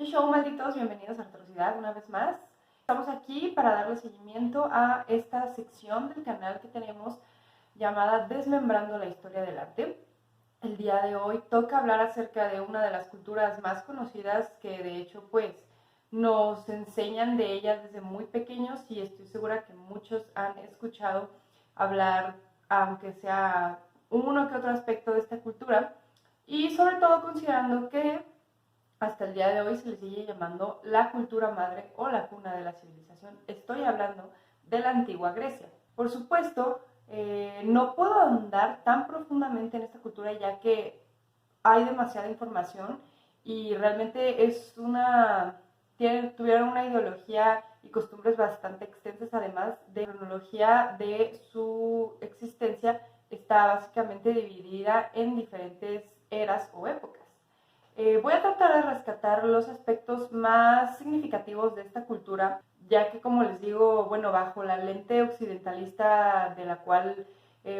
¿Qué show, malditos? Bienvenidos a Atrocidad una vez más. Estamos aquí para darle seguimiento a esta sección del canal que tenemos llamada Desmembrando la Historia del Arte. El día de hoy toca hablar acerca de una de las culturas más conocidas que de hecho pues nos enseñan de ella desde muy pequeños y estoy segura que muchos han escuchado hablar, aunque sea uno que otro aspecto de esta cultura, y sobre todo considerando que hasta el día de hoy se le sigue llamando la cultura madre o la cuna de la civilización. Estoy hablando de la antigua Grecia. Por supuesto, no puedo ahondar tan profundamente en esta cultura ya que hay demasiada información y realmente tuvieron una ideología y costumbres bastante extensas, además de la cronología de su existencia está básicamente dividida en diferentes eras o épocas. Voy a tratar de rescatar los aspectos más significativos de esta cultura, ya que como les digo, bueno, bajo la lente occidentalista de la cual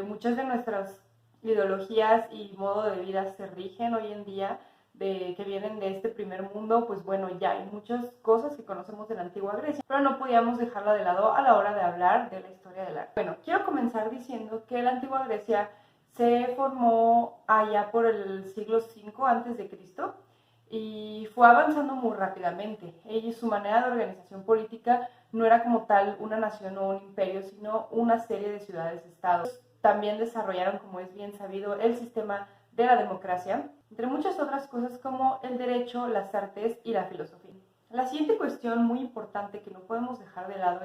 muchas de nuestras ideologías y modo de vida se rigen hoy en día, que vienen de este primer mundo, pues bueno, ya hay muchas cosas que conocemos de la antigua Grecia, pero no podíamos dejarla de lado a la hora de hablar de la historia del arte. Bueno, quiero comenzar diciendo que la antigua Grecia se formó allá por el siglo V a.C. y fue avanzando muy rápidamente. Ella y su manera de organización política no era como tal una nación o un imperio, sino una serie de ciudades-estados. También desarrollaron, como es bien sabido, el sistema de la democracia, entre muchas otras cosas como el derecho, las artes y la filosofía. La siguiente cuestión muy importante que no podemos dejar de lado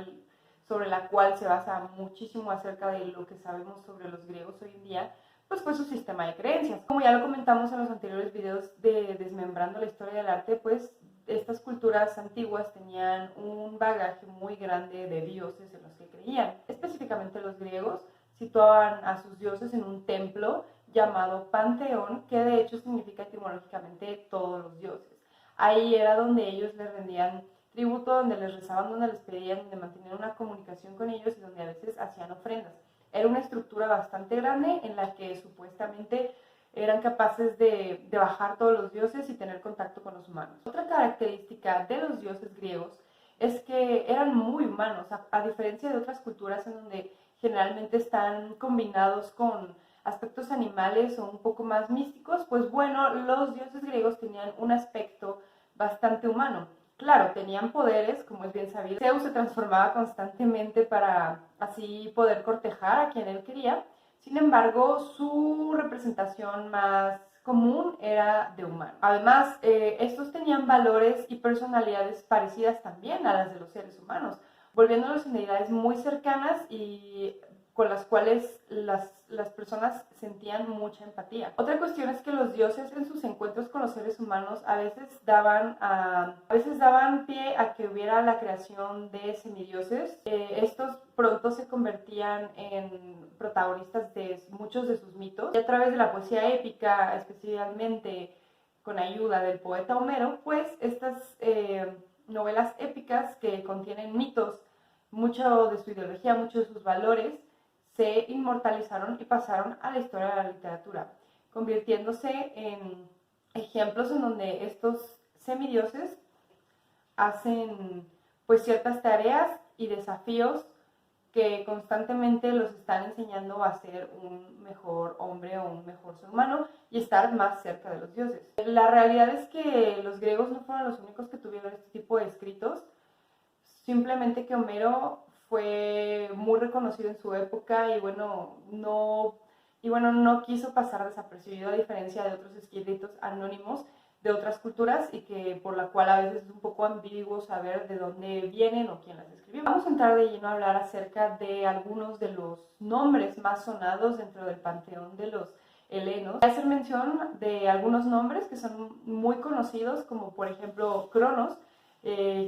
sobre la cual se basa muchísimo acerca de lo que sabemos sobre los griegos hoy en día, pues fue su sistema de creencias. Como ya lo comentamos en los anteriores videos de Desmembrando la Historia del Arte, pues estas culturas antiguas tenían un bagaje muy grande de dioses en los que creían. Específicamente los griegos situaban a sus dioses en un templo llamado Panteón, que de hecho significa etimológicamente todos los dioses. Ahí era donde ellos les rendían tributo, donde les rezaban, donde les pedían, donde mantenían una comunicación con ellos y donde a veces hacían ofrendas. Era una estructura bastante grande en la que supuestamente eran capaces de bajar todos los dioses y tener contacto con los humanos. Otra característica de los dioses griegos es que eran muy humanos, a diferencia de otras culturas en donde generalmente están combinados con aspectos animales o un poco más místicos, pues bueno, los dioses griegos tenían un aspecto bastante humano. Claro, tenían poderes, como es bien sabido. Zeus se transformaba constantemente para así poder cortejar a quien él quería. Sin embargo, su representación más común era de humano. Además, estos tenían valores y personalidades parecidas también a las de los seres humanos, volviéndolos en deidades muy cercanas y con las cuales las personas sentían mucha empatía. Otra cuestión es que los dioses en sus encuentros con los seres humanos a veces daban pie a que hubiera la creación de semidioses. Estos pronto se convertían en protagonistas de muchos de sus mitos y a través de la poesía épica, especialmente con ayuda del poeta Homero, pues estas novelas épicas que contienen mitos, mucho de su ideología, muchos de sus valores, se inmortalizaron y pasaron a la historia de la literatura, convirtiéndose en ejemplos en donde estos semidioses hacen pues ciertas tareas y desafíos que constantemente los están enseñando a ser un mejor hombre o un mejor ser humano y estar más cerca de los dioses. La realidad es que los griegos no fueron los únicos que tuvieron este tipo de escritos, simplemente que Homero fue muy reconocido en su época y bueno, no quiso pasar desapercibido, a diferencia de otros escritos anónimos de otras culturas y que por la cual a veces es un poco ambiguo saber de dónde vienen o quién las escribió. Vamos a entrar de lleno a hablar acerca de algunos de los nombres más sonados dentro del panteón de los helenos. Voy a hacer mención de algunos nombres que son muy conocidos, como por ejemplo Cronos,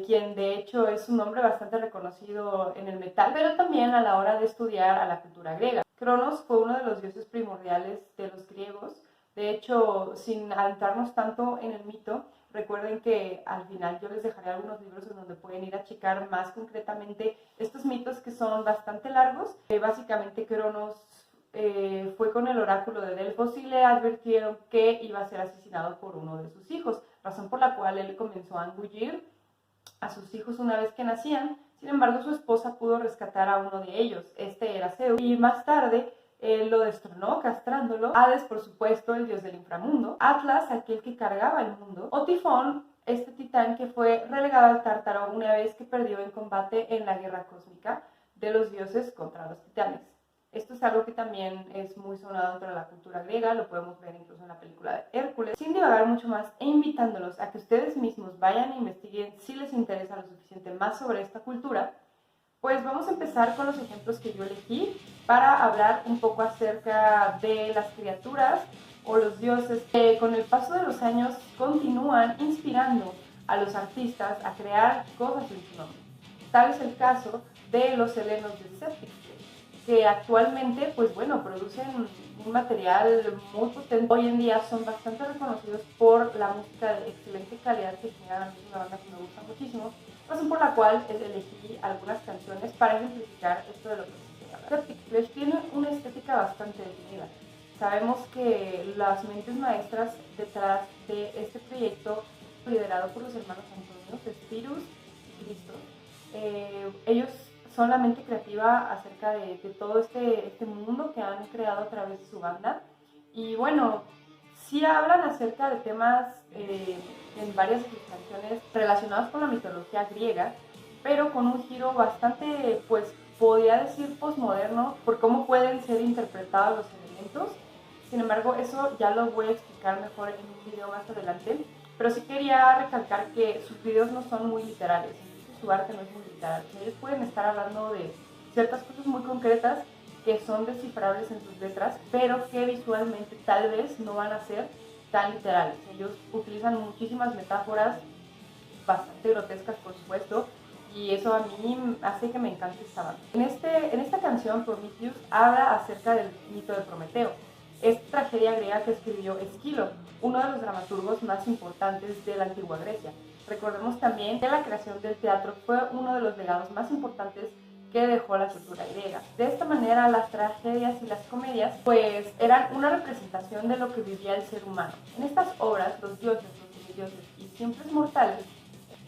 quien de hecho es un nombre bastante reconocido en el metal, pero también a la hora de estudiar a la cultura griega. Cronos fue uno de los dioses primordiales de los griegos. De hecho, sin adentrarnos tanto en el mito, recuerden que al final yo les dejaré algunos libros en donde pueden ir a checar más concretamente estos mitos que son bastante largos. Básicamente Cronos fue con el oráculo de Delfos y le advirtieron que iba a ser asesinado por uno de sus hijos, razón por la cual él comenzó a engullir a sus hijos una vez que nacían. Sin embargo, su esposa pudo rescatar a uno de ellos. Este era Zeus, y más tarde él lo destronó castrándolo. Hades, por supuesto, el dios del inframundo. Atlas, aquel que cargaba el mundo. O Tifón, este titán que fue relegado al Tártaro una vez que perdió en combate en la guerra cósmica de los dioses contra los titanes. Esto es algo que también es muy sonado dentro de la cultura griega, lo podemos ver incluso en la película de Hércules. Sin divagar mucho más e invitándolos a que ustedes mismos vayan e investiguen si les interesa lo suficiente más sobre esta cultura, pues vamos a empezar con los ejemplos que yo elegí para hablar un poco acerca de las criaturas o los dioses que con el paso de los años continúan inspirando a los artistas a crear cosas en su nombre. Tal es el caso de los helenos de Septic, que actualmente, pues bueno, producen un material muy potente. Hoy en día son bastante reconocidos por la música de excelente calidad que generan. Es una banda que me gusta muchísimo, razón por la cual elegí algunas canciones para ejemplificar esto de lo que estoy hablando. Septic Flesh tiene una estética bastante definida. Sabemos que las mentes maestras detrás de este proyecto, liderado por los hermanos Antonio, Spirus y Cristo, ellos son la mente creativa acerca de todo este mundo que han creado a través de su banda. Y bueno, sí hablan acerca de temas en varias de sus canciones relacionados con la mitología griega, pero con un giro bastante, pues podría decir posmoderno, por cómo pueden ser interpretados los elementos. Sin embargo, eso ya lo voy a explicar mejor en un video más adelante, pero sí quería recalcar que sus videos no son muy literales. Su arte no es muy literal. Ellos pueden estar hablando de ciertas cosas muy concretas que son descifrables en sus letras, pero que visualmente tal vez no van a ser tan literales. Ellos utilizan muchísimas metáforas, bastante grotescas por supuesto, y eso a mí hace que me encante esta banda. En esta canción, Prometheus habla acerca del mito de Prometeo, esta tragedia griega que escribió Esquilo, uno de los dramaturgos más importantes de la antigua Grecia. Recordemos también que la creación del teatro fue uno de los legados más importantes que dejó la cultura griega. De esta manera, las tragedias y las comedias pues eran una representación de lo que vivía el ser humano. En estas obras, los dioses, los semidioses y simples mortales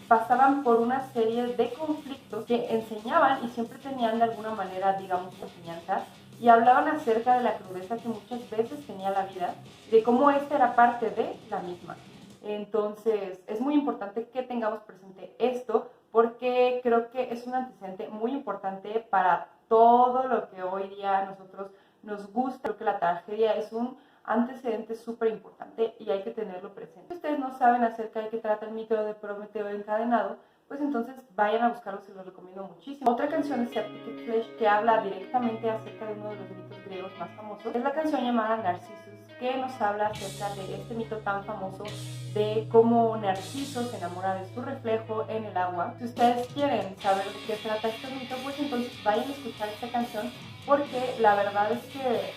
pasaban por una serie de conflictos que enseñaban y siempre tenían de alguna manera, digamos, enseñanza, y hablaban acerca de la crudeza que muchas veces tenía la vida, de cómo esta era parte de la misma. Entonces, es muy importante que tengamos presente esto porque creo que es un antecedente muy importante para todo lo que hoy día a nosotros nos gusta. Creo que la tragedia es un antecedente súper importante y hay que tenerlo presente. Si ustedes no saben acerca de qué trata el mito de Prometeo encadenado, pues entonces vayan a buscarlo, se los recomiendo muchísimo. Otra canción de Septic Flesh que habla directamente acerca de uno de los mitos griegos más famosos es la canción llamada Narcissus, que nos habla acerca de este mito tan famoso de cómo Narciso se enamora de su reflejo en el agua. Si ustedes quieren saber de qué trata este mito, pues entonces vayan a escuchar esta canción porque la verdad es que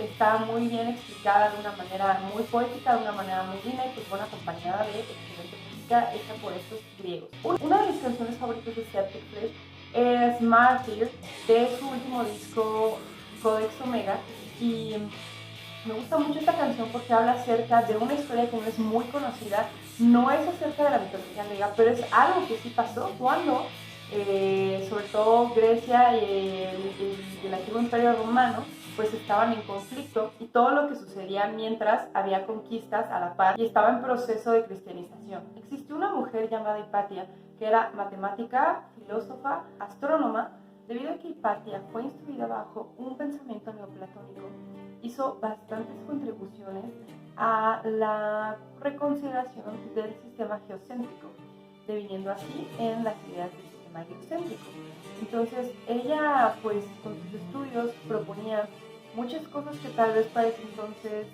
está muy bien explicada de una manera muy poética, de una manera muy linda y pues bueno, acompañada de excelente música hecha por estos griegos. Una de mis canciones favoritas de Septic Flesh es Martyr, de su último disco Codex Omega, y me gusta mucho esta canción porque habla acerca de una historia que no es muy conocida, no es acerca de la mitología griega, pero es algo que sí pasó cuando sobre todo Grecia y el antiguo imperio romano pues estaban en conflicto, y todo lo que sucedía mientras había conquistas a la par y estaba en proceso de cristianización. Existió una mujer llamada Hipatia que era matemática, filósofa, astrónoma. Debido a que Hipatia fue instruida bajo un pensamiento neoplatónico, hizo bastantes contribuciones a la reconsideración del sistema geocéntrico, deviniendo así en las ideas del sistema geocéntrico. Entonces ella pues con sus estudios proponía muchas cosas que tal vez para ese entonces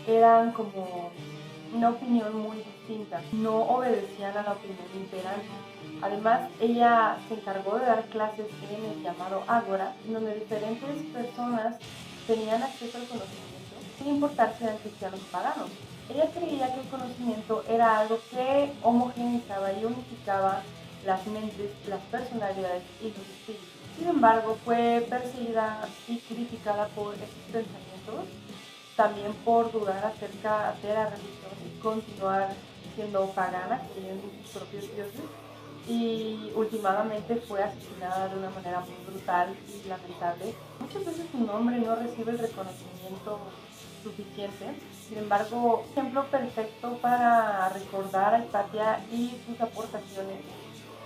eran como una opinión muy distinta, no obedecían a la opinión imperante. Además, ella se encargó de dar clases en el llamado Ágora, en donde diferentes personas tenían acceso al conocimiento, sin importar si eran cristianos o paganos. Ella creía que el conocimiento era algo que homogeneizaba y unificaba las mentes, las personalidades y los espíritus. Sin embargo, fue perseguida y criticada por estos pensamientos, también por dudar acerca de la religión y continuar siendo pagana, creyendo en sus propios dioses, y últimamente fue asesinada de una manera muy brutal y lamentable. Muchas veces su nombre no recibe el reconocimiento suficiente. Sin embargo, un ejemplo perfecto para recordar a Hypatia y sus aportaciones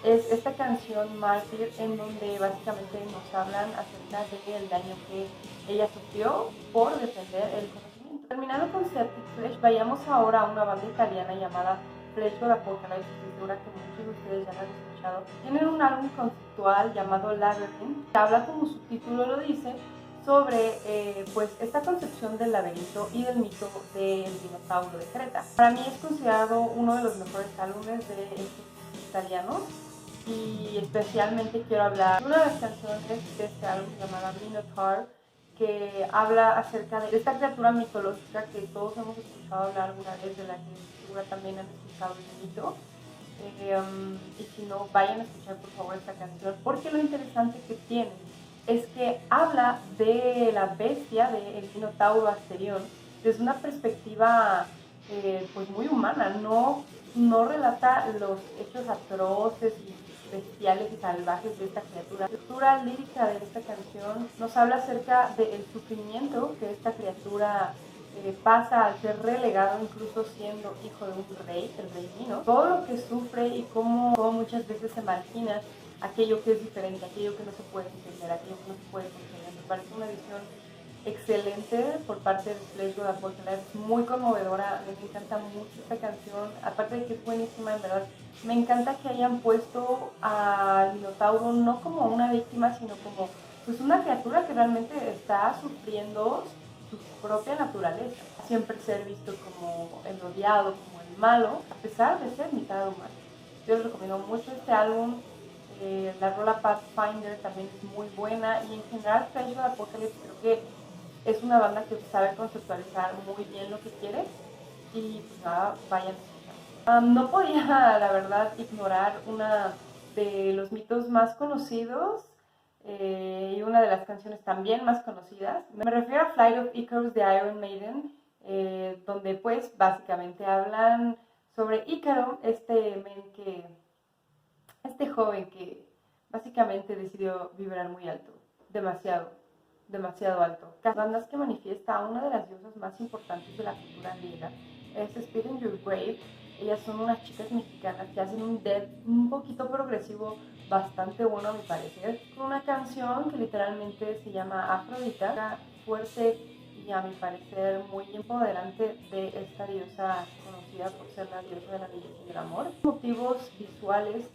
es esta canción Mártir, en donde básicamente nos hablan acerca del daño que ella sufrió por defender el conocimiento. Terminando con Septic Flesh, vayamos ahora a una banda italiana llamada Flesh God Apocalypse. Estoy segura que muchos de ustedes ya la han escuchado. Tienen un álbum conceptual llamado Labyrinth, que habla, como su título lo dice, sobre pues esta concepción del laberinto y del mito del Minotauro de Creta. Para mí es considerado uno de los mejores álbumes de estos italianos, y especialmente quiero hablar de una de las canciones de este álbum llamada Minotaur, que habla acerca de esta criatura mitológica que todos hemos escuchado hablar alguna vez, de la que segura también han escuchado el mito. Y si no, vayan a escuchar por favor esta canción, porque lo interesante que tiene es que habla de la bestia del Minotauro Asterión desde una perspectiva pues muy humana. No relata los hechos atroces y bestiales y salvajes de esta criatura. La estructura lírica de esta canción nos habla acerca del sufrimiento que esta criatura pasa al ser relegado, incluso siendo hijo de un rey, el rey Minos. Todo lo que sufre y cómo muchas veces se margina aquello que es diferente, aquello que no se puede entender, aquello que no se puede comprender. Me parece una edición excelente por parte de Flesh God Apocalypse, muy conmovedora. Me encanta mucho esta canción, aparte de que es buenísima, en verdad. Me encanta que hayan puesto al Minotauro no como una víctima, sino como pues una criatura que realmente está sufriendo su propia naturaleza. Siempre ser visto como el odiado, como el malo, a pesar de ser mitad humano. Yo les recomiendo mucho este álbum. La rola Pathfinder también es muy buena, y en general Flesh God Apocalypse creo que es una banda que sabe conceptualizar muy bien lo que quiere, y pues nada, vayan a escuchar. No podía, la verdad, ignorar una de los mitos más conocidos y una de las canciones también más conocidas. Me refiero a Flight of Icarus de Iron Maiden, donde pues básicamente hablan sobre Ícaro, este joven que básicamente decidió vibrar muy alto, demasiado alto. Las bandas que manifiesta a una de las diosas más importantes de la cultura griega es Spit in Your Grave. Ellas son unas chicas mexicanas que hacen un death un poquito progresivo, bastante bueno a mi parecer, con una canción que literalmente se llama Afrodita, fuerte y a mi parecer muy empoderante de esta diosa conocida por ser la diosa de la belleza y del amor. Motivos visuales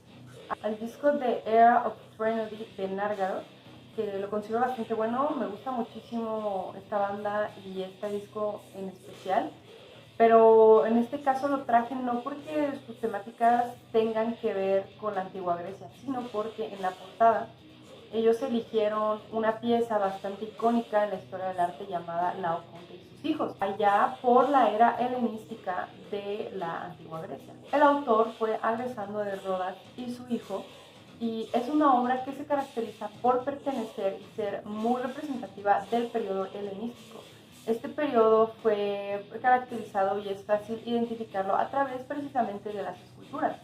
al disco de Era of Threnody de Nargothrond, que lo considero bastante bueno. Me gusta muchísimo esta banda y este disco en especial, pero en este caso lo traje no porque sus temáticas tengan que ver con la antigua Grecia, sino porque en la portada ellos eligieron una pieza bastante icónica en la historia del arte llamada Laoconte y sus hijos, allá por la era helenística de la antigua Grecia. El autor fue Agresando de Rodas y su hijo, y es una obra que se caracteriza por pertenecer y ser muy representativa del periodo helenístico. Este periodo fue caracterizado y es fácil identificarlo a través precisamente de las esculturas,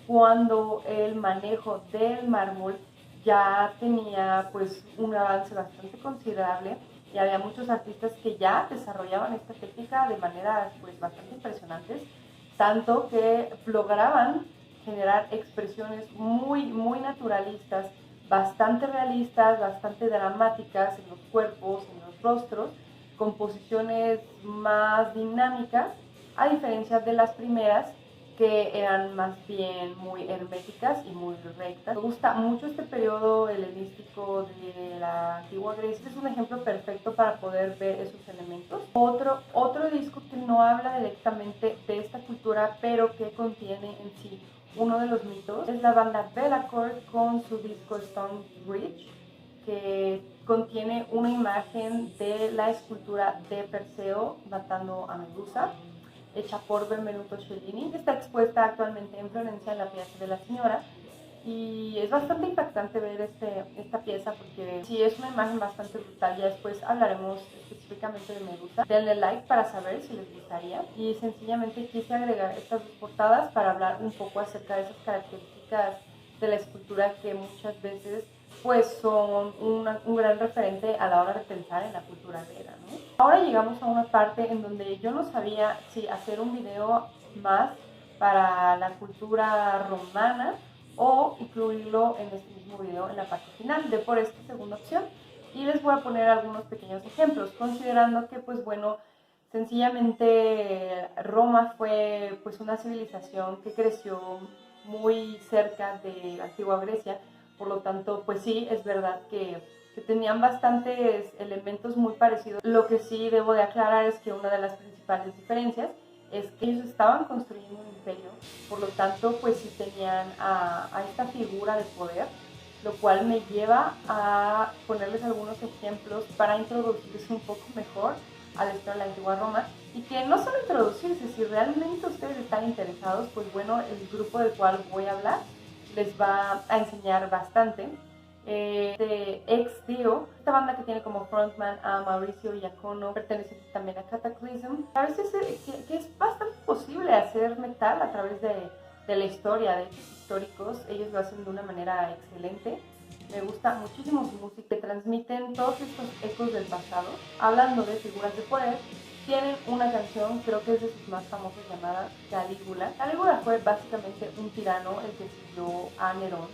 cuando el manejo del mármol ya tenía pues un avance bastante considerable, y había muchos artistas que ya desarrollaban esta técnica de maneras pues bastante impresionantes, tanto que lograban generar expresiones muy naturalistas, bastante realistas, bastante dramáticas en los cuerpos, en los rostros, composiciones más dinámicas, a diferencia de las primeras, que eran más bien muy herméticas y muy rectas. Me gusta mucho este periodo helenístico de la antigua Grecia. Es un ejemplo perfecto para poder ver esos elementos. Otro disco que no habla directamente de esta cultura, pero que contiene en sí uno de los mitos, es la banda Bellacore con su disco Stone Bridge, que contiene una imagen de la escultura de Perseo matando a Medusa, hecha por Benvenuto Cellini. Está expuesta actualmente en Florencia en la Piazza de la Señora, Y es bastante impactante ver esta pieza porque sí es una imagen bastante brutal. Ya después hablaremos específicamente de Medusa. Denle like para saber si les gustaría. Y sencillamente quise agregar estas dos portadas para hablar un poco acerca de esas características de la escultura que muchas veces pues son un gran referente a la hora de pensar en la cultura griega, ¿no? Ahora llegamos a una parte en donde yo no sabía si hacer un video más para la cultura romana o incluirlo en este mismo video en la parte final de por esta segunda opción, y les voy a poner algunos pequeños ejemplos, considerando que pues bueno, sencillamente Roma fue pues una civilización que creció muy cerca de la antigua Grecia, por lo tanto pues sí, es verdad que tenían bastantes elementos muy parecidos. Lo que sí debo de aclarar es que una de las principales diferencias es que ellos estaban construyendo un imperio, por lo tanto pues sí tenían a esta figura de poder, lo cual me lleva a ponerles algunos ejemplos para introducirse un poco mejor a la historia de la antigua Roma, y que no solo introducirse, si realmente ustedes están interesados, pues bueno, el grupo del cual voy a hablar les va a enseñar bastante. De Ex Dio, esta banda que tiene como frontman a Mauricio Iacono, perteneciente también a Cataclysm. A veces que es bastante posible hacer metal a través de la historia, de hechos históricos. Ellos lo hacen de una manera excelente. Me gusta muchísimo su música, que transmiten todos estos ecos del pasado, hablando de figuras de poder. Tienen una canción, creo que es de sus más famosas, llamada Calígula. Calígula fue básicamente un tirano el que siguió a Nerón,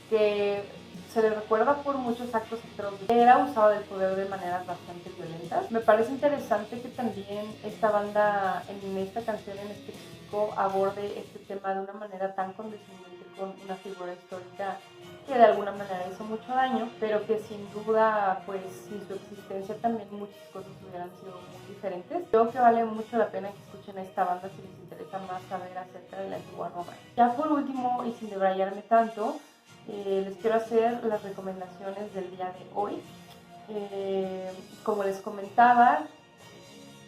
que se le recuerda por muchos actos atroces. Era usado del poder de maneras bastante violentas. Me parece interesante que también esta banda, en esta canción en específico, aborde este tema de una manera tan condescendiente con una figura histórica que de alguna manera hizo mucho daño, pero que sin duda, pues sin su existencia también muchas cosas hubieran sido muy diferentes. Creo que vale mucho la pena que escuchen a esta banda si les interesa más saber acerca de la antigua Roma. Ya por último, y sin debrayarme tanto, les quiero hacer las recomendaciones del día de hoy. Como les comentaba,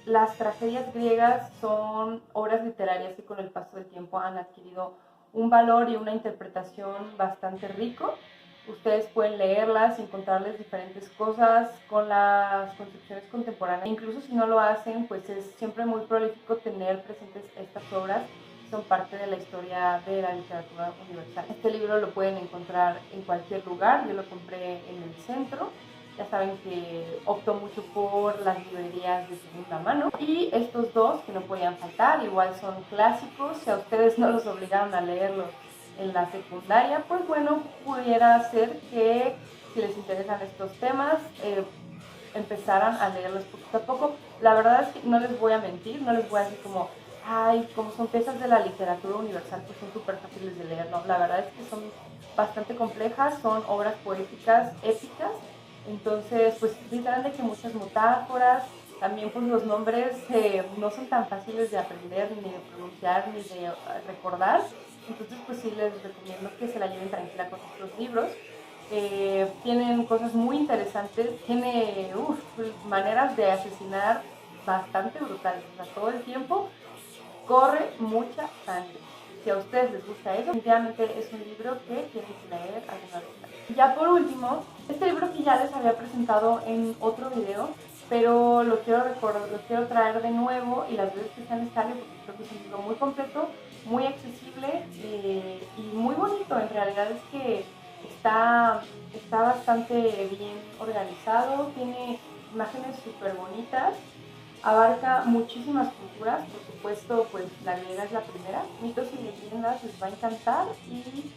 las tragedias griegas son obras literarias que con el paso del tiempo han adquirido un valor y una interpretación bastante rico. Ustedes pueden leerlas y encontrarles diferentes cosas con las concepciones contemporáneas. Incluso si no lo hacen, pues es siempre muy prolífico tener presentes estas obras. Son parte de la historia de la literatura universal. Este libro lo pueden encontrar en cualquier lugar. Yo lo compré en el centro. Ya saben que opto mucho por las librerías de segunda mano. Y estos dos que no podían faltar, igual son clásicos. Si a ustedes no los obligaron a leerlos en la secundaria, pues bueno, pudiera ser que si les interesan estos temas, empezaran a leerlos poquito a poco. La verdad es que no les voy a mentir, no les voy a decir como, ay, como son piezas de la literatura universal, pues son súper fáciles de leer, no, la verdad es que son bastante complejas, son obras poéticas, épicas, entonces pues literalmente que muchas metáforas, también pues los nombres no son tan fáciles de aprender, ni de pronunciar, ni de recordar, entonces pues sí les recomiendo que se la lleven tranquila con estos libros. Tienen cosas muy interesantes, tiene maneras de asesinar bastante brutales, o sea, todo el tiempo corre mucha sangre. Si a ustedes les gusta eso, definitivamente es un libro que tienen que leer alguna vez. Ya por último, este libro que ya les había presentado en otro video, pero lo quiero traer de nuevo y las veces que sea necesario, porque creo que es un libro muy completo, muy accesible y muy bonito. En realidad es que está bastante bien organizado, tiene imágenes súper bonitas, abarca muchísimas culturas, por supuesto, pues la griega es la primera. Mitos y leyendas les va a encantar, y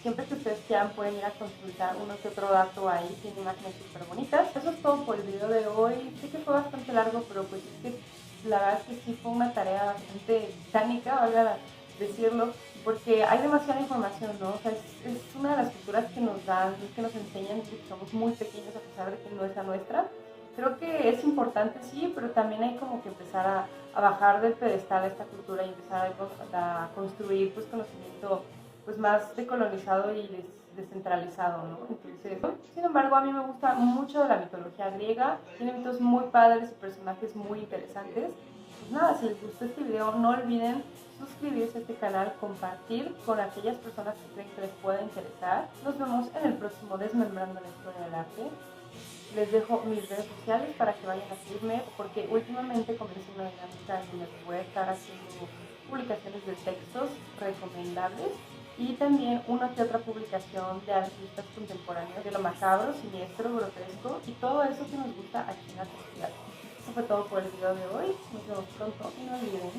siempre que ustedes quieran pueden ir a consultar uno que otro dato ahí, tiene imágenes súper bonitas. Eso es todo por el video de hoy. Sé que fue bastante largo, pero pues es que la verdad es que sí fue una tarea bastante titánica, valga decirlo, porque hay demasiada información, ¿no? O sea, es una de las culturas que nos dan, que nos enseñan que somos muy pequeños a pesar de que no es la nuestra. Creo que es importante, sí, pero también hay como que empezar a bajar del pedestal a esta cultura y empezar a construir pues conocimiento pues más decolonizado y descentralizado, ¿no? Entonces, sin embargo, a mí me gusta mucho la mitología griega, tiene mitos muy padres y personajes muy interesantes. pues nada, si les gustó este video, no olviden suscribirse a este canal, compartir con aquellas personas que creen que les pueda interesar. Nos vemos en el próximo Desmembrando la Historia del Arte. Les dejo mis redes sociales para que vayan a seguirme, porque últimamente comencé una dinámica en donde voy a estar haciendo publicaciones de textos recomendables y también una que otra publicación de artistas contemporáneos, de lo macabro, siniestro, grotesco y todo eso que nos gusta aquí en la comunidad. Eso fue todo por el video de hoy. Nos vemos pronto y no olviden.